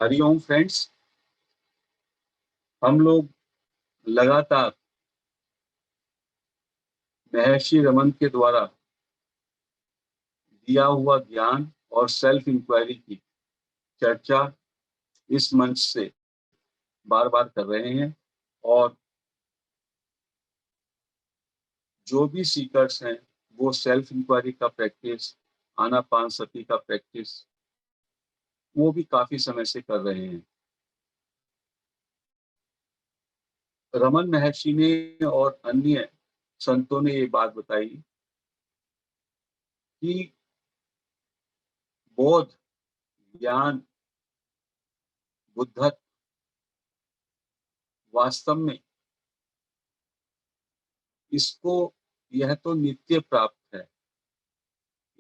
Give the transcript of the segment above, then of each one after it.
Hariom friends. हम लोग लगातार महर्षि रमन के द्वारा दिया हुआ ज्ञान और सेल्फ इंक्वायरी की चर्चा इस मंच से बार बार कर रहे हैं। और जो भी सीकर्स हैं वो सेल्फ इंक्वायरी का प्रैक्टिस, आनापानसति का प्रैक्टिस वो भी काफी समय से कर रहे हैं। रमन महर्षि ने और अन्य संतों ने ये बात बताई कि बोध, ज्ञान, बुद्धत्व वास्तव में इसको यह तो नित्य प्राप्त है,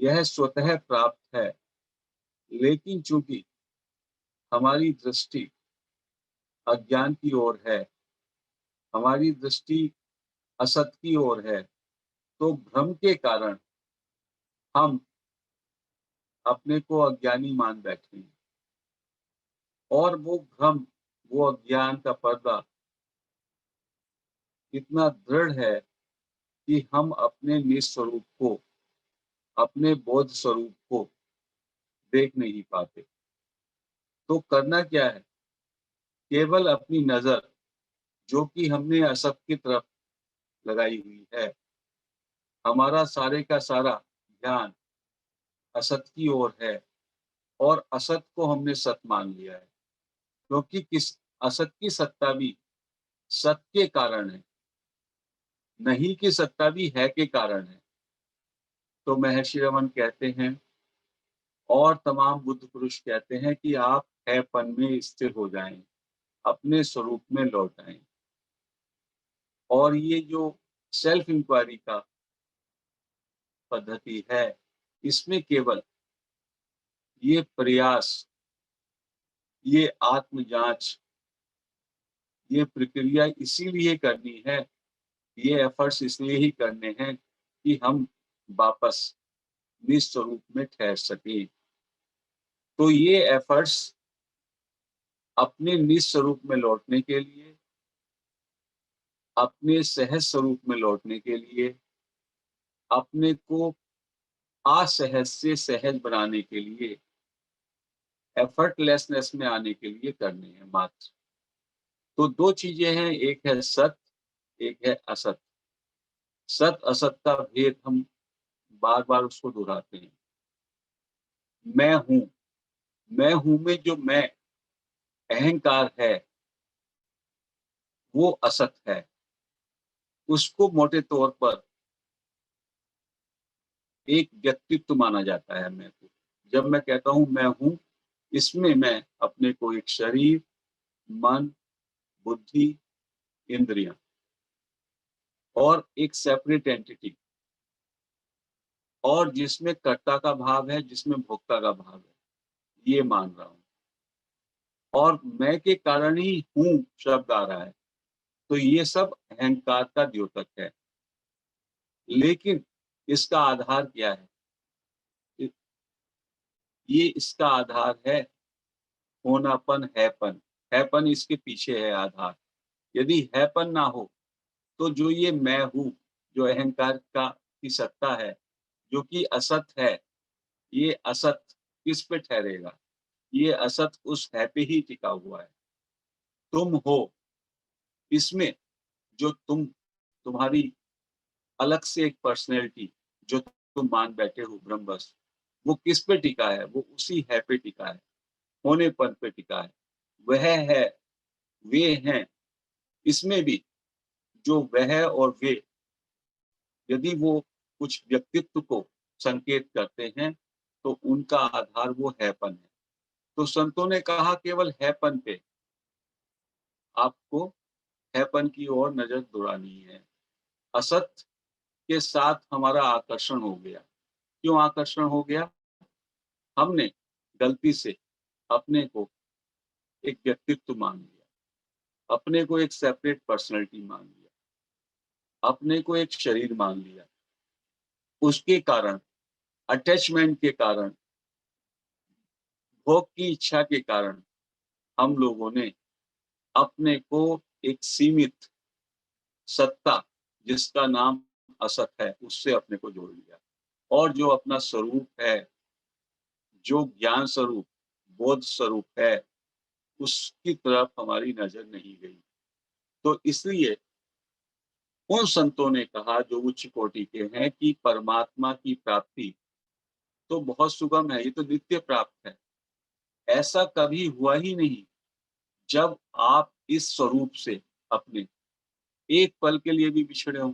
यह स्वतः प्राप्त है। लेकिन चूंकि हमारी दृष्टि अज्ञान की ओर है, हमारी दृष्टि असत की ओर है, तो भ्रम के कारण हम अपने को अज्ञानी मान बैठे हैं। और वो भ्रम, वो अज्ञान का पर्दा इतना दृढ़ है कि हम अपने निस्वरूप को, अपने बोध स्वरूप को देख नहीं पाते। तो करना क्या है? केवल अपनी नजर, जो कि हमने असत की तरफ लगाई हुई है, हमारा सारे का सारा ध्यान असत की ओर है और असत को हमने सत मान लिया है। क्योंकि किस असत की सत्ता भी सत के कारण है, नहीं की सत्ता भी है के कारण है। तो महर्षि रमन कहते हैं और तमाम बुद्ध पुरुष कहते हैं कि आप हैपन में स्थिर हो जाएं, अपने स्वरूप में लौट आएं। और ये जो सेल्फ इंक्वायरी का पद्धति है, इसमें केवल ये प्रयास, ये आत्म जांच, ये प्रक्रिया इसीलिए करनी है, ये एफर्ट्स इसलिए ही करने हैं कि हम वापस निस्वरूप में ठहर सकें। तो ये एफर्ट्स अपने निस्वरूप में लौटने के लिए, अपने सहज स्वरूप में लौटने के लिए, अपने को असहज से सहज बनाने के लिए, एफर्टलेसनेस में आने के लिए करने हैं मात्र। तो दो चीजें हैं, एक है सत, एक है असत। सत असत का भेद हम बार बार उसको दोहराते हैं। मैं हूं, मैं हूं में जो मैं अहंकार है वो असत है। उसको मोटे तौर पर एक व्यक्तित्व माना जाता है मैं को। जब मैं कहता हूं मैं हूं, इसमें मैं अपने को एक शरीर, मन, बुद्धि, इंद्रियां और एक सेपरेट एंटिटी, और जिसमें कर्ता का भाव है, जिसमें भोक्ता का भाव है, ये मान रहा हूं। और मैं के कारण ही हूं शब्द आ रहा है। तो ये सब अहंकार का द्योतक है। लेकिन इसका आधार क्या है? ये इसका आधार है होनापन, हैपन। हैपन इसके पीछे है आधार। यदि हैपन ना हो तो जो ये मैं हूँ, जो अहंकार का की सत्ता है, जो कि असत है, ये असत किस पे ठहरेगा? ये असत उस है पे ही टिका हुआ है। तुम हो, इसमें जो तुम्हारी अलग से एक पर्सनैलिटी जो तुम मान बैठे हो ब्रह्मवश, वो किस पे टिका है? वो उसी है पे टिका है, होनेपन पे टिका है। वह है, वे हैं। इसमें भी जो वह और वे, यदि वो कुछ व्यक्तित्व को संकेत करते हैं तो उनका आधार वो हैपन है। तो संतों ने कहा केवल हैपन पे आपको हैपन की ओर नजर दौड़ानी है। असत के साथ हमारा आकर्षण हो गया। क्यों आकर्षण हो गया? हमने गलती से अपने को एक व्यक्तित्व मान लिया, अपने को एक सेपरेट पर्सनैलिटी मान लिया, अपने को एक शरीर मान लिया। उसके कारण, अटैचमेंट के कारण, भोग की इच्छा के कारण हम लोगों ने अपने को एक सीमित सत्ता, जिसका नाम असत है, उससे अपने को जोड़ लिया और जो अपना स्वरूप है, जो ज्ञान स्वरूप, बोध स्वरूप है, उसकी तरफ हमारी नज़र नहीं गई। तो इसलिए उन संतों ने कहा जो उच्च कोटि के हैं कि परमात्मा की प्राप्ति तो बहुत सुगम है, ये तो नित्य प्राप्त है। ऐसा कभी हुआ ही नहीं जब आप इस स्वरूप से अपने एक पल के लिए भी बिछड़े हों।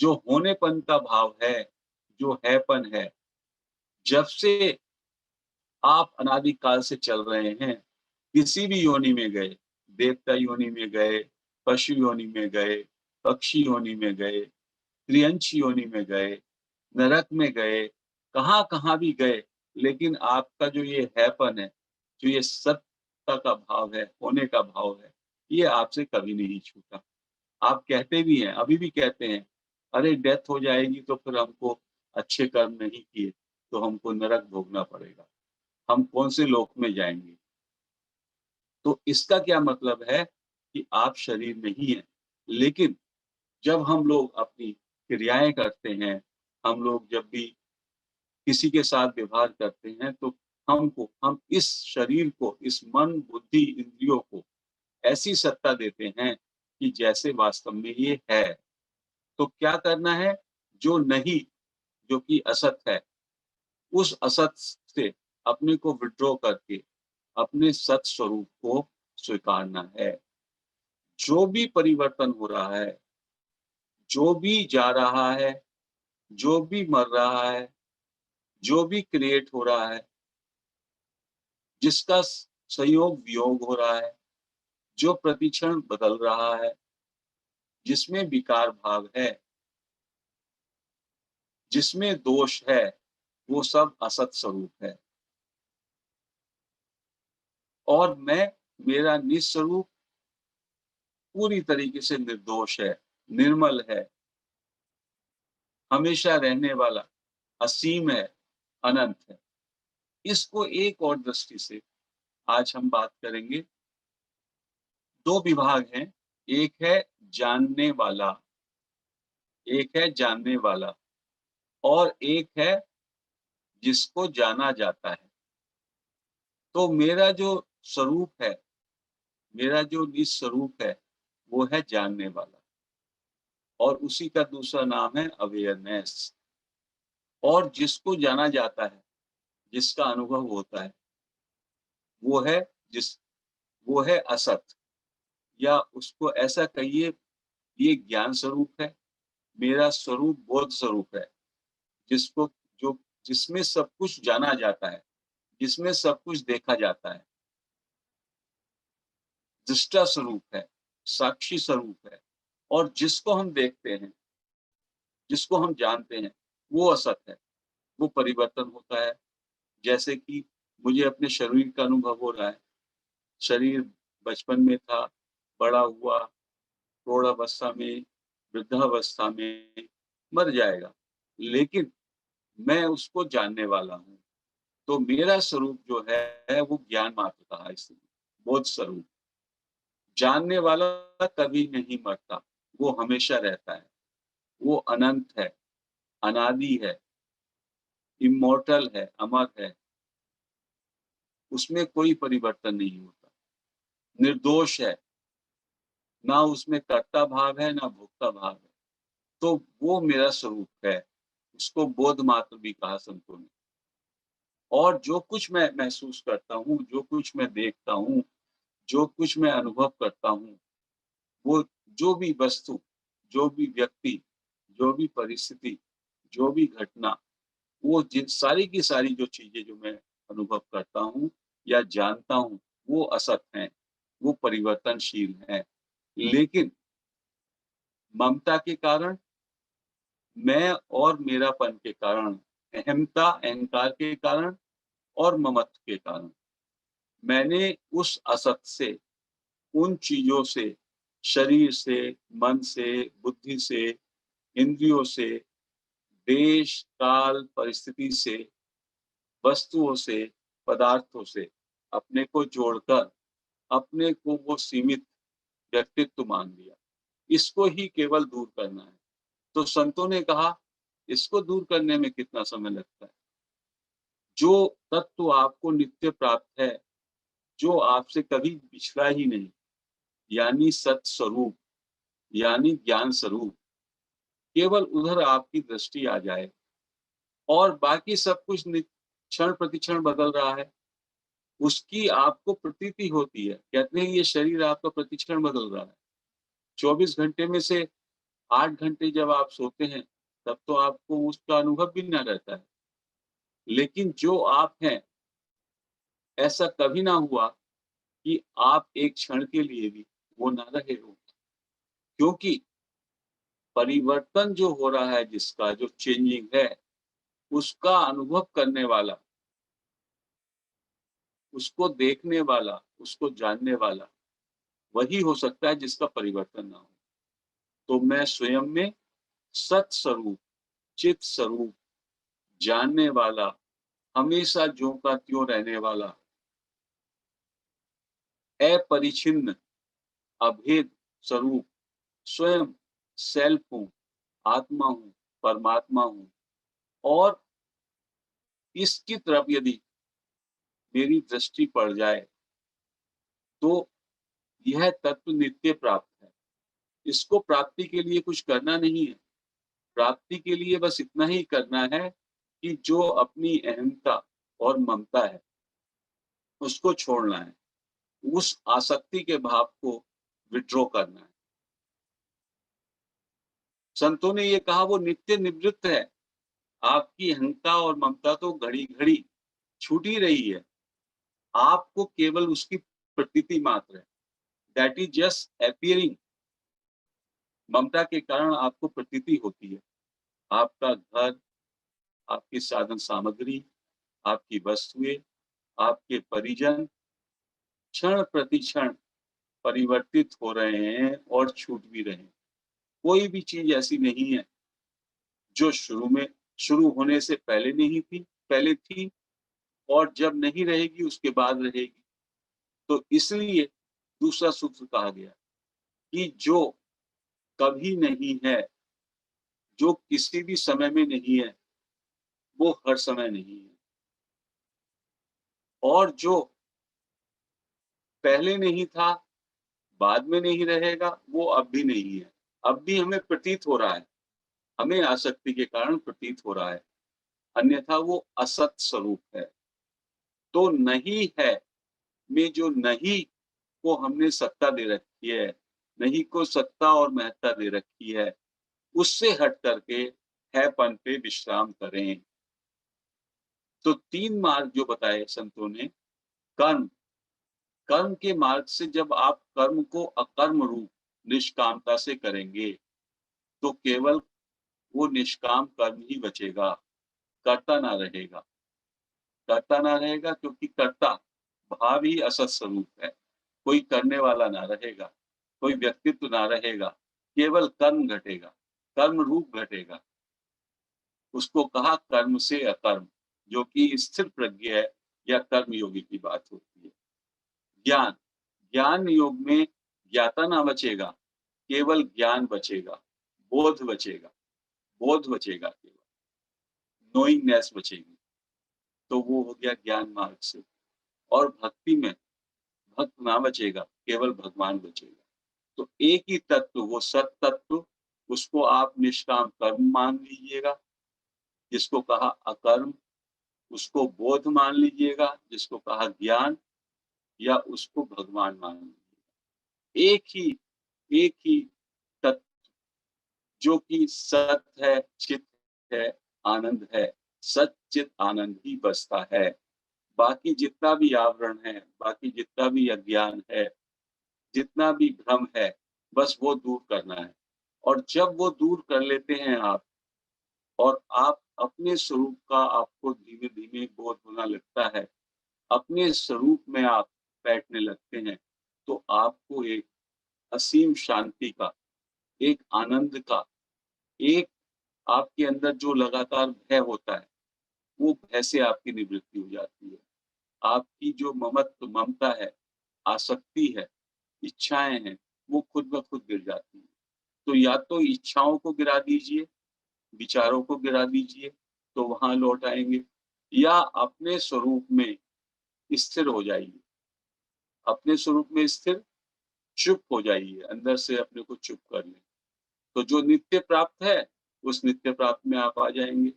जो होनेपन का भाव है, जो हैपन है, जब से आप अनादि काल से चल रहे हैं, किसी भी योनि में गए, देवता योनि में गए, पशु योनि में गए, पक्षी योनि में गए, त्रियंच योनि में गए, नरक में गए, कहाँ-कहाँ भी गए, लेकिन आपका जो ये हैपन है, जो ये सत्ता का भाव है, होने का भाव है, ये आपसे कभी नहीं छूटा। आप कहते भी हैं, अभी भी कहते हैं, अरे डेथ हो जाएगी तो फिर हमको अच्छे कर्म नहीं किए, तो हमको नरक भोगना पड़ेगा। हम कौन से लोक में जाएँगे? तो इसका क्या मतलब है कि आप शरीर नहीं हैं। लेकिन जब हम लोग अपनी क्रियाएँ करते हैं, हम लोग जब भी किसी के साथ व्यवहार करते हैं, तो हम इस शरीर को, इस मन, बुद्धि, इंद्रियों को ऐसी सत्ता देते हैं कि जैसे वास्तव में ये है। तो क्या करना है? जो नहीं, जो कि असत है, उस असत से अपने को विथड्रॉ करके अपने सत स्वरूप को स्वीकारना है। जो भी परिवर्तन हो रहा है, जो भी जा रहा है, जो भी मर रहा है, जो भी क्रिएट हो रहा है, जिसका संयोग वियोग हो रहा है, जो प्रतिक्षण बदल रहा है, जिसमें विकार भाव है, जिसमें दोष है, वो सब असत स्वरूप है। और मेरा निस्वरूप पूरी तरीके से निर्दोष है, निर्मल है, हमेशा रहने वाला, असीम है, अनंत है। इसको एक और दृष्टि से आज हम बात करेंगे। 2 विभाग हैं, एक है जानने वाला, एक है जानने वाला और एक है जिसको जाना जाता है। तो मेरा जो स्वरूप है, मेरा जो निस्वरूप है, वो है जानने वाला और उसी का दूसरा नाम है अवेयरनेस। और जिसको जाना जाता है, जिसका अनुभव होता है, वो है जिस वो है असत या उसको ऐसा कहिए, ये ज्ञान स्वरूप है, मेरा स्वरूप बोध स्वरूप है, जिसको जो जिसमें सब कुछ जाना जाता है, जिसमें सब कुछ देखा जाता है, दृष्टा स्वरूप है, साक्षी स्वरूप है और जिसको हम देखते हैं, जिसको हम जानते हैं, वो असत है, वो परिवर्तन होता है। जैसे कि मुझे अपने शरीर का अनुभव हो रहा है, शरीर बचपन में था, बड़ा हुआ, प्रौढ़ावस्था में, वृद्धावस्था में मर जाएगा, लेकिन मैं उसको जानने वाला हूँ। तो मेरा स्वरूप जो है वो ज्ञान मात्र कहा इसलिए, बोध स्वरूप। जानने वाला कभी नहीं मरता, वो हमेशा रहता है, वो अनंत है, अनादि है, इम्मॉर्टल है, अमर है, उसमें कोई परिवर्तन नहीं होता, निर्दोष है, ना उसमें कर्ता भाव है, ना भोक्ता भाव है। तो वो मेरा स्वरूप है, उसको बोध मात्र भी कहा संतों ने। और जो कुछ मैं महसूस करता हूँ, जो कुछ मैं देखता हूँ, जो कुछ मैं अनुभव करता हूँ, वो जो भी वस्तु, जो भी व्यक्ति, जो भी परिस्थिति, जो भी घटना, वो जिन सारी की सारी जो चीज़ें जो मैं अनुभव करता हूँ या जानता हूँ, वो असत हैं, वो परिवर्तनशील हैं। लेकिन ममता के कारण, मैं और मेरापन के कारण, अहमता, अहंकार के कारण और ममत्व के कारण, मैंने उस असत से, उन चीज़ों से, शरीर से, मन से, बुद्धि से, इंद्रियों से, देश, काल, परिस्थिति से, वस्तुओं से, पदार्थों से अपने को जोड़कर अपने को वो सीमित व्यक्तित्व मान लिया। इसको ही केवल दूर करना है। तो संतों ने कहा, इसको दूर करने में कितना समय लगता है? जो तत्व आपको नित्य प्राप्त है, जो आपसे कभी बिछड़ा ही नहीं, यानी सत स्वरूप, यानी ज्ञान स्वरूप, केवल उधर आपकी दृष्टि आ जाए और बाकी सब कुछ क्षण प्रतिक्षण बदल रहा है, उसकी आपको प्रतीति होती है। कहते हैं ये शरीर आपका प्रतिक्षण बदल रहा है। 24 घंटे में से 8 घंटे जब आप सोते हैं, तब तो आपको उसका अनुभव भी ना रहता है। लेकिन जो आप हैं, ऐसा कभी ना हुआ कि आप एक क्षण के लिए भी वो ना रहे हो। क्योंकि परिवर्तन जो हो रहा है जिसका, जो चेंजिंग है, उसका अनुभव करने वाला, उसको देखने वाला, उसको जानने वाला, वही हो सकता है जिसका परिवर्तन ना हो। तो मैं स्वयं में सत स्वरूप, चित स्वरूप, जानने वाला, हमेशा ज्यों का त्यों रहने वाला, अपरिछिन्न, अभेद स्वरूप, स्वयं सेल्फ हूँ, आत्मा हूँ, परमात्मा हूँ और इसकी तरफ यदि मेरी दृष्टि पड़ जाए, तो यह तत्व नित्य प्राप्त है। इसको प्राप्ति के लिए कुछ करना नहीं है। प्राप्ति के लिए बस इतना ही करना है कि जो अपनी अहंता और ममता है, उसको छोड़ना है। उस आसक्ति के भाव को विथड्रॉ करना है। संतों ने ये कहा वो नित्य निवृत्त है। आपकी अहंता और ममता तो घड़ी-घड़ी छूट ही रही है। आपको केवल उसकी प्रतीति मात्र है। That is just appearing. ममता के कारण आपको प्रतीति होती है। आपका घर, आपकी साधन सामग्री, आपकी वस्तुएँ, आपके परिजन क्षण प्रतिक्षण परिवर्तित हो रहे हैं और छूट भी रहे हैं। कोई भी चीज़ ऐसी नहीं है जो शुरू होने से पहले थी और जब नहीं रहेगी उसके बाद रहेगी। तो इसलिए दूसरा सूत्र कहा गया कि जो कभी नहीं है, जो किसी भी समय में नहीं है, वो हर समय नहीं है। और जो पहले नहीं था, बाद में नहीं रहेगा, वो अब भी नहीं है। अब भी हमें प्रतीत हो रहा है, हमें आसक्ति के कारण प्रतीत हो रहा है, अन्यथा वो असत स्वरूप है। तो नहीं है में जो नहीं को हमने सत्ता दे रखी है, नहीं को सत्ता और महत्ता दे रखी है, उससे हट करके हैपन पे विश्राम करें। तो 3 मार्ग जो बताए संतों ने, कर्म, कर्म के मार्ग से जब आप कर्म को अकर्म रूप निष्कामता से करेंगे, तो केवल वो निष्काम कर्म ही बचेगा, कर्ता ना रहेगा। कर्ता ना रहेगा क्योंकि कर्ता भाव ही असत स्वरूप है। कोई करने वाला ना रहेगा, कोई व्यक्तित्व ना रहेगा, केवल कर्म घटेगा, कर्म रूप घटेगा। उसको कहा कर्म से अकर्म, जो कि स्थिर प्रज्ञ है या कर्म योगी की बात होती है। ज्ञान, ज्ञान योग में ज्ञाता ना बचेगा, केवल ज्ञान बचेगा, बोध बचेगा, बोध बचेगा केवल, नोइंगनेस बचेगी। तो वो हो गया ज्ञान मार्ग से। और भक्ति में भक्त ना बचेगा, केवल भगवान बचेगा। तो एक ही तत्व, वो सत तत्व, उसको आप निष्काम कर्म मान लीजिएगा, जिसको कहा अकर्म, उसको बोध मान लीजिएगा, जिसको कहा ज्ञान, या उसको भगवान मान लीजिएगा। एक ही तत्व जो कि सत है, चित है, आनंद है। सत, चित, आनंद ही बसता है। बाकी जितना भी आवरण है, बाकी जितना भी अज्ञान है, जितना भी भ्रम है, बस वो दूर करना है। और जब वो दूर कर लेते हैं आप और आप अपने स्वरूप का आपको धीमे-धीमे बोध होना लगता है, अपने स्वरूप में आप बैठने लगते हैं, तो आपको एक असीम शांति का, एक आनंद का, एक आपके अंदर जो लगातार भय होता है, वो भय से आपकी निवृत्ति हो जाती है। आपकी जो ममता है, आसक्ति है, इच्छाएँ हैं, वो खुद ब खुद गिर जाती हैं। तो या तो इच्छाओं को गिरा दीजिए, विचारों को गिरा दीजिए, तो वहाँ लौट आएँगे, या अपने स्वरूप में स्थिर हो जाइए। अपने स्वरूप में स्थिर, चुप हो जाइए, अंदर से अपने को चुप कर लें। तो जो नित्य प्राप्त है, उस नित्य प्राप्त में आप आ जाएँगे।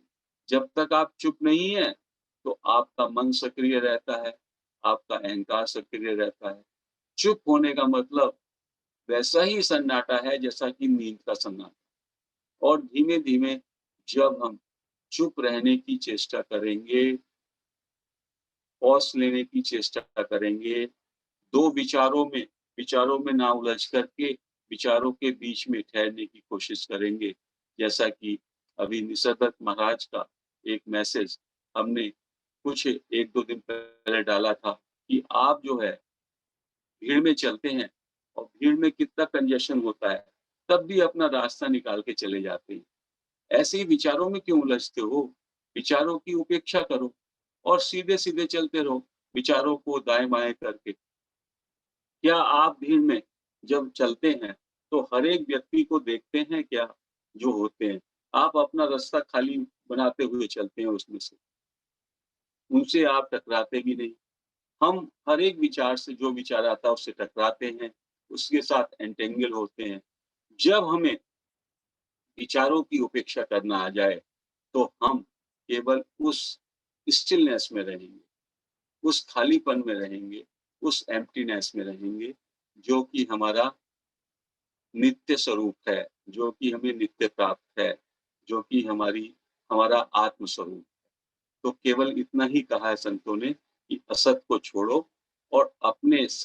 जब तक आप चुप नहीं हैं, तो आपका मन सक्रिय रहता है, आपका अहंकार सक्रिय रहता है। चुप होने का मतलब वैसा ही सन्नाटा है जैसा कि नींद का सन्नाटा। और धीमे-धीमे जब हम चुप रहने की चेष्टा करेंगे, पॉज़ लेने की चेष्टा करेंगे, 2 विचारों में ना उलझ करके विचारों के बीच में ठहरने की कोशिश करेंगे। जैसा कि अभी निसर्गदत्त महाराज का एक मैसेज हमने कुछ 1-2 दिन पहले डाला था कि आप जो है भीड़ में चलते हैं और भीड़ में कितना कंजेशन होता है, तब भी अपना रास्ता निकाल के चले जाते हैं। ऐसे ही विचारों में क्यों उलझते हो? विचारों की उपेक्षा करो और सीधे-सीधे चलते रहो, विचारों को दाएँ-बाएँ करके। क्या आप भीड़ में जब चलते हैं, तो हर एक व्यक्ति को देखते हैं क्या, जो होते हैं? आप अपना रास्ता खाली बनाते हुए चलते हैं उसमें से, उनसे आप टकराते भी नहीं। हम हर एक विचार से, जो विचार आता है उससे टकराते हैं, उसके साथ एंटेंगल होते हैं। जब हमें विचारों की उपेक्षा करना आ जाए, तो हम केवल उस स्टिलनेस में रहेंगे, उस खालीपन में रहेंगे, उस एम्प्टीनेस में रहेंगे, जो कि हमारा नित्य स्वरूप है, जो कि हमें नित्य प्राप्त है, जो कि हमारा आत्म स्वरूप। तो केवल इतना ही कहा है संतों ने कि असत को छोड़ो और अपने सत